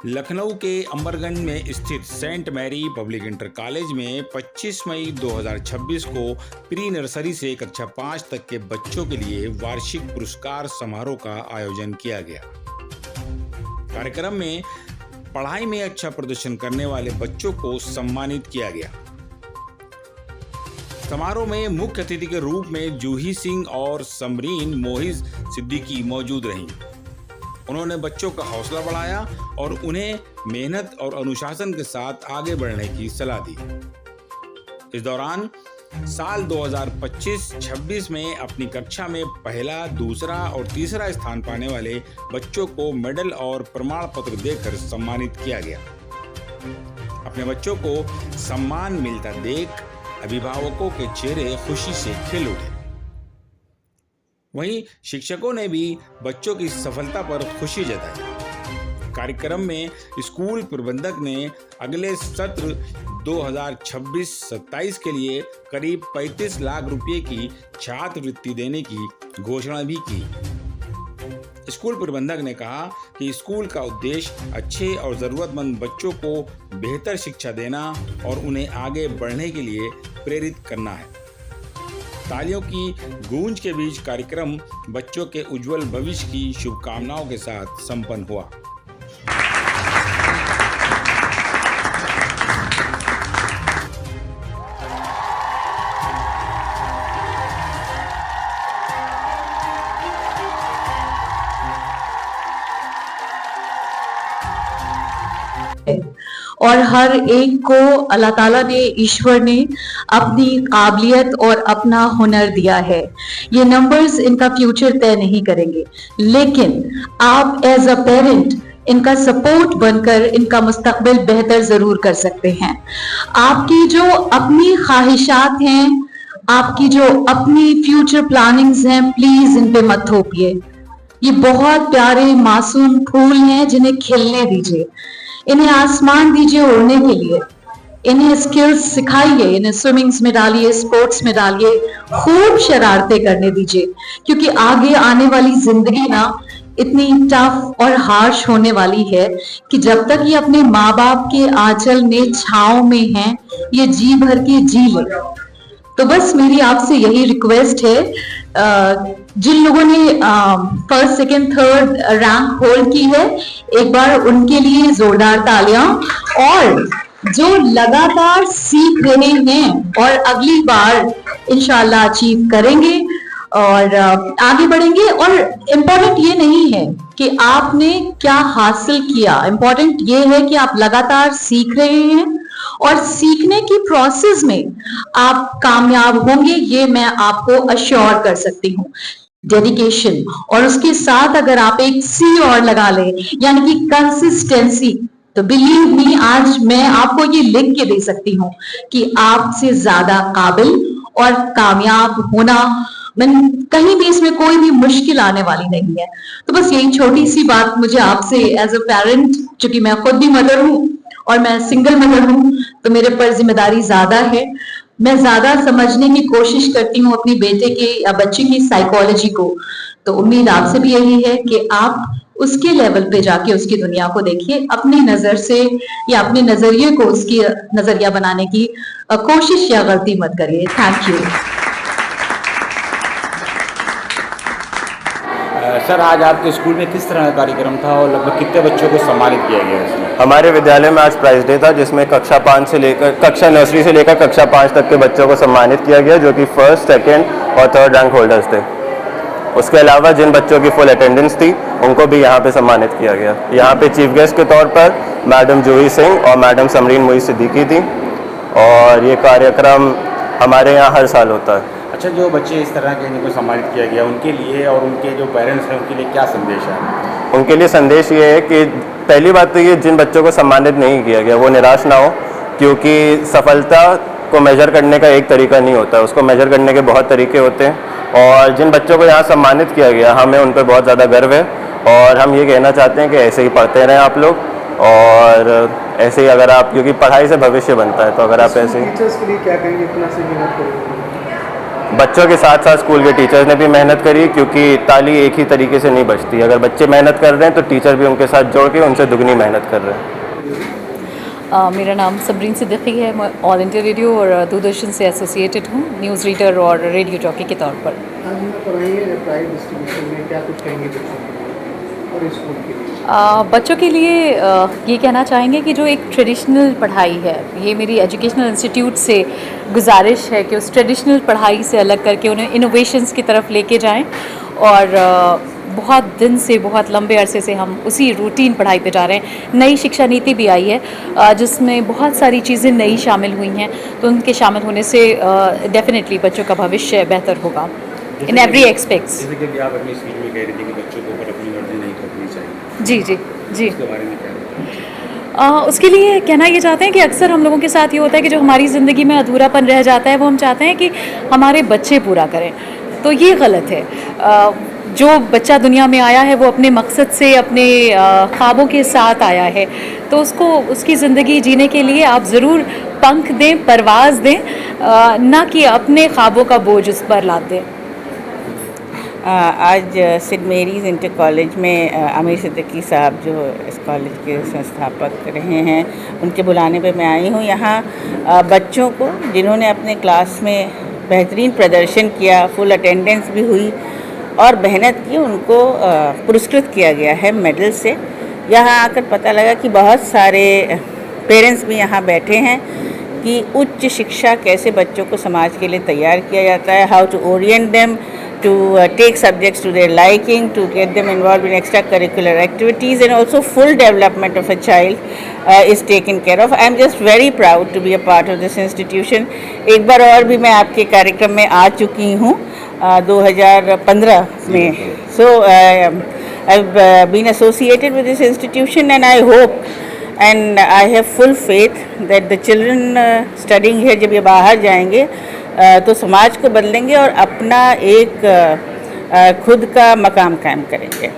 लखनऊ के अंबरगंज में स्थित Saint Mary public inter college में 25 मई 2026 को प्री नर्सरी से कक्षा 5 तक के बच्चों के लिए वार्षिक पुरस्कार समारोह का आयोजन किया गया। कार्यक्रम में पढ़ाई में अच्छा प्रदर्शन करने वाले बच्चों को सम्मानित किया गया। समारोह में मुख्य अतिथि के रूप में जूही सिंह और समरीन मोहिज सिद्दीकी मौजूद रहीं। उन्होंने बच्चों का हौसला बढ़ाया और उन्हें मेहनत और अनुशासन के साथ आगे बढ़ने की सलाह दी। इस दौरान साल 2025-26 में अपनी कक्षा में पहला, दूसरा और तीसरा स्थान पाने वाले बच्चों को मेडल और प्रमाण पत्र देकर सम्मानित किया गया। अपने बच्चों को सम्मान मिलता देख अभिभावकों के चेहरे खुशी से खिल उठे। वहीं शिक्षकों ने भी बच्चों की सफलता पर खुशी जताई। कार्यक्रम में स्कूल प्रबंधक ने अगले सत्र 2026-27 के लिए करीब 35 लाख रुपए की छात्रवृत्ति देने की घोषणा भी की। स्कूल प्रबंधक ने कहा कि स्कूल का उद्देश्य अच्छे और ज़रूरतमंद बच्चों को बेहतर शिक्षा देना और उन्हें आगे बढ़ने के लिए प्रेरित करना है। तालियों की गूंज के बीच कार्यक्रम बच्चों के उज्जवल भविष्य की शुभकामनाओं के साथ संपन्न हुआ। और हर एक को अल्लाह ताला ने, ईश्वर ने अपनी काबिलियत और अपना हुनर दिया है। ये नंबर्स इनका फ्यूचर तय नहीं करेंगे, लेकिन आप एज अ पेरेंट इनका सपोर्ट बनकर इनका मुस्तकबिल बेहतर जरूर कर सकते हैं। आपकी जो अपनी ख्वाहिशात हैं, आपकी जो अपनी फ्यूचर प्लानिंग्स हैं, प्लीज इन पे मत थोपिए। ये बहुत प्यारे मासूम फूल हैं जिन्हें खिलने दीजिए, इन्हें आसमान दीजिए उड़ने के लिए, इन्हें स्किल्स सिखाइए, इन्हें स्विमिंग्स में डालिए, स्पोर्ट्स में डालिए, खूब शरारतें करने दीजिए, क्योंकि आगे आने वाली जिंदगी ना इतनी टफ और हार्श होने वाली है कि जब तक ये अपने माँ बाप के आंचल में, छांव में हैं, ये जी भर के जी ले। तो बस मेरी आपसे यही रिक्वेस्ट है, जिन लोगों ने first, second, third rank hold की है, एक बार उनके लिए जोरदार तालियां। और जो लगातार सीख रहे हैं और अगली बार इंशाल्लाह अचीव करेंगे और आगे बढ़ेंगे। और इम्पोर्टेंट ये नहीं है कि आपने क्या हासिल किया, इम्पोर्टेंट ये है कि आप लगातार सीख रहे हैं और सीखने की प्रोसेस में आप कामयाब होंगे, ये मैं आपको अश्योर कर सकती हूँ। डेडिकेशन और उसके साथ अगर आप एक सी और लगा लें, यानी कि कंसिस्टेंसी, तो बिलीव मी, आज मैं आपको ये लिख के दे सकती हूँ कि आपसे ज्यादा काबिल और कामयाब होना कहीं भी, इसमें कोई भी मुश्किल आने वाली नहीं है। तो बस यही छोटी सी बात मुझे आपसे एज अ पेरेंट, चूंकि मैं खुद भी मदर हूँ और मैं सिंगल मदर हूँ, तो मेरे पर जिम्मेदारी ज्यादा है। मैं ज्यादा समझने की कोशिश करती हूँ अपनी बेटे के या बच्चे की साइकोलॉजी को। तो उम्मीद आपसे भी यही है कि आप उसके लेवल पे जाके उसकी दुनिया को देखिए, अपनी नजर से या अपने नजरिए को उसकी नजरिया बनाने की कोशिश या गलती मत करिए। Thank you. सर, आज आपके स्कूल में किस तरह का कार्यक्रम था और लगभग कितने बच्चों को सम्मानित किया गया इसमें? हमारे विद्यालय में आज प्राइज डे था, जिसमें कक्षा नर्सरी से लेकर कक्षा 5 तक के बच्चों को सम्मानित किया गया, जो कि फर्स्ट, सेकंड और थर्ड रैंक होल्डर्स थे। उसके अलावा जिन बच्चों की फुल अटेंडेंस थी, उनको भी यहाँ पे सम्मानित किया गया। यहाँ पे चीफ गेस्ट के तौर पर मैडम जूही सिंह और मैडम समरीन मोहिज सिद्दीकी थी, और ये कार्यक्रम हमारे यहाँ हर साल होता है। अच्छा, जो बच्चे इस तरह के जिनको सम्मानित किया गया, उनके लिए और उनके जो पेरेंट्स हैं, उनके लिए क्या संदेश है? उनके लिए संदेश ये है कि पहली बात तो ये, जिन बच्चों को सम्मानित नहीं किया गया वो निराश ना हो, क्योंकि सफलता को मेजर करने का एक तरीका नहीं होता, उसको मेजर करने के बहुत तरीके होते हैं। और जिन बच्चों को यहाँ सम्मानित किया गया, हमें उन पर बहुत ज़्यादा गर्व है, और हम ये कहना चाहते हैं कि ऐसे ही पढ़ते रहें आप लोग, और ऐसे ही अगर आप, क्योंकि पढ़ाई से भविष्य बनता है, तो अगर आप ऐसे ही। टीचर्स के लिए क्या कहेंगे, इतना से मेहनत करेंगे? बच्चों के साथ साथ स्कूल के टीचर्स ने भी मेहनत करी, क्योंकि ताली एक ही तरीके से नहीं बजती। अगर बच्चे मेहनत कर रहे हैं तो टीचर भी उनके साथ जोड़ के उनसे दुगनी मेहनत कर रहे हैं। मेरा नाम सबरीन सिद्दीकी है। मैं ऑल इंडिया रेडियो और दूरदर्शन से एसोसिएटेड हूँ, न्यूज़ रीडर और रेडियो जॉकी के तौर पर। आज हमें पढ़ाइए प्राइज डिस्ट्रीब्यूशन में क्या कुछ कहेंगे बच्चों के लिए और स्कूल के लिए? बच्चों के लिए ये कहना चाहेंगे कि जो एक ट्रेडिशनल पढ़ाई है, ये मेरी एजुकेशनल इंस्टीट्यूट से गुजारिश है कि उस ट्रेडिशनल पढ़ाई से अलग करके उन्हें इनोवेशंस की तरफ लेके जाएं। और बहुत दिन से, बहुत लंबे अरसे से हम उसी रूटीन पढ़ाई पे जा रहे हैं। नई शिक्षा नीति भी आई है जिसमें बहुत सारी चीज़ें नई शामिल हुई हैं, तो उनके शामिल होने से डेफिनेटली बच्चों का भविष्य बेहतर होगा इन एवरी एक्सपेक्ट्स। जैसे कि आप अपनी स्पीच में कह रही थी कि बच्चों को ऊपर अपनी मर्जी नहीं थोपनी चाहिए। जी जी जी। इसके बारे में क्या उसके लिए कहना ये चाहते हैं कि अक्सर हम लोगों के साथ ये होता है कि जो हमारी ज़िंदगी में अधूरापन रह जाता है वो हम चाहते हैं कि हमारे बच्चे पूरा करें, तो ये गलत है। जो बच्चा दुनिया में आया है वो अपने मकसद से, अपने ख्वाबों के साथ आया है, तो उसको उसकी ज़िंदगी जीने के लिए आप ज़रूर पंख दें, परवाज़ दें, ना कि अपने ख्वाबों का बोझ उस पर लाद दें। आज सेंट मेरीज़ इंटर कॉलेज में आमिर सिद्दीकी साहब जो इस कॉलेज के संस्थापक रहे हैं, उनके बुलाने पे मैं आई हूँ। यहाँ बच्चों को जिन्होंने अपने क्लास में बेहतरीन प्रदर्शन किया, फुल अटेंडेंस भी हुई और मेहनत की, उनको पुरस्कृत किया गया है मेडल से। यहाँ आकर पता लगा कि बहुत सारे पेरेंट्स भी यहाँ बैठे हैं कि उच्च शिक्षा कैसे बच्चों को समाज के लिए तैयार किया जाता है, how to orient them to take subjects to their liking, to get them involved in extracurricular activities, and also full development of a child is taken care of. I am just very proud to be a part of this institution. एक बार और भी मैं आपके कार्यक्रम में आ चुकी हूँ 2015 में. So I've been associated with this institution, and I hope and I have full faith that the children studying here जब ये बाहर जाएंगे तो समाज को बदलेंगे और अपना एक खुद का मकाम कायम करेंगे।